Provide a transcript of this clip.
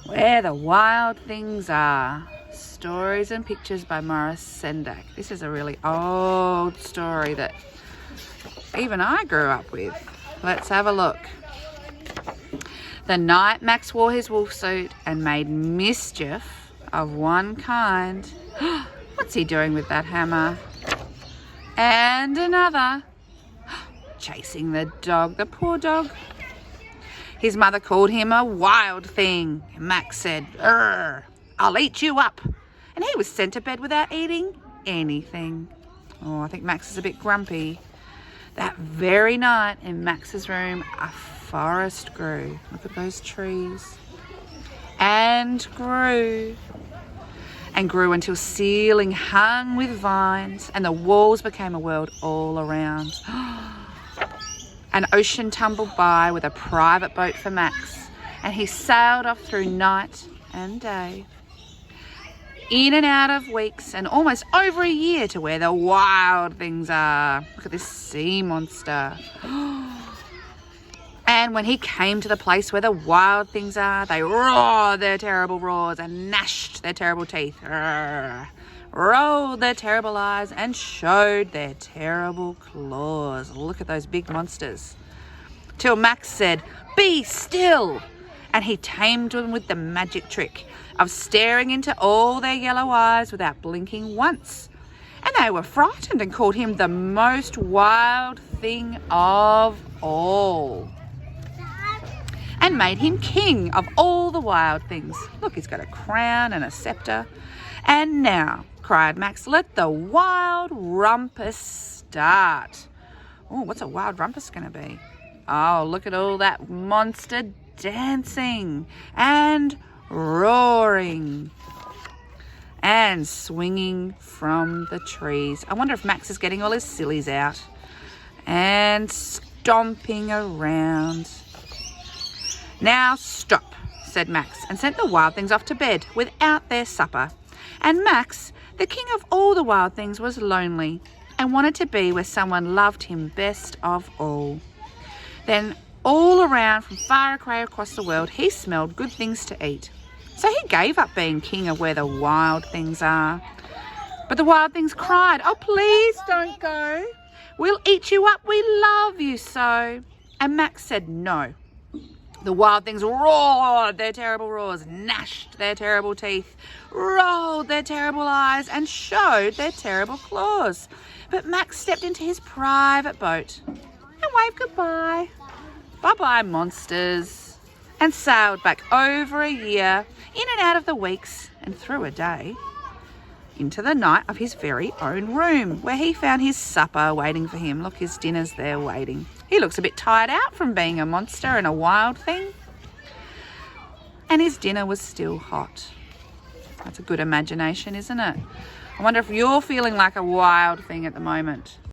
Where the Wild Things Are. Stories and Pictures by Morris Sendak. This is a really old story that even I grew up with. Let's have a look. The night Max wore his wolf suit and made mischief of one kind. What's he doing with that hammer? And another. Chasing the dog, the poor dog. His mother called him a wild thing. Max said, "Urgh, I'll eat you up." And he was sent to bed without eating anything. Oh, I think Max is a bit grumpy. That very night in Max's room, a forest grew. Look at those trees. And grew. And grew until ceiling hung with vines and the walls became a world all around. An ocean tumbled by with a private boat for Max, and he sailed off through night and day, in and out of weeks and almost over a year to where the wild things are. Look at this sea monster. And when he came to the place where the wild things are, they roared their terrible roars and gnashed their terrible teeth, rolled their terrible eyes and showed their terrible claws. Look at those big monsters. Till Max said, "Be still!" And he tamed them with the magic trick of staring into all their yellow eyes without blinking once. And they were frightened and called him the most wild thing of all. And made him king of all the wild things. Look, he's got a crown and a scepter. And now, cried Max, let the wild rumpus start. Oh, what's a wild rumpus going to be? Oh, look at all that monster dancing and roaring and swinging from the trees. I wonder if Max is getting all his sillies out and stomping around. Now stop, said Max, and sent the wild things off to bed without their supper. And Max, the king of all the wild things, was lonely and wanted to be where someone loved him best of all. Then all around from far away across the world, he smelled good things to eat. So he gave up being king of where the wild things are. But the wild things cried, "Oh, please don't go. We'll eat you up. We love you so." And Max said no. The wild things roared their terrible roars, gnashed their terrible teeth, rolled their terrible eyes, and showed their terrible claws. But Max stepped into his private boat and waved goodbye. Bye-bye, monsters, and sailed back over a year, in and out of the weeks, and through a day, into the night of his very own room, where he found his supper waiting for him. Look, his dinner's there waiting. He looks a bit tired out from being a monster and a wild thing. And his dinner was still hot. That's a good imagination, isn't it? I wonder if you're feeling like a wild thing at the moment.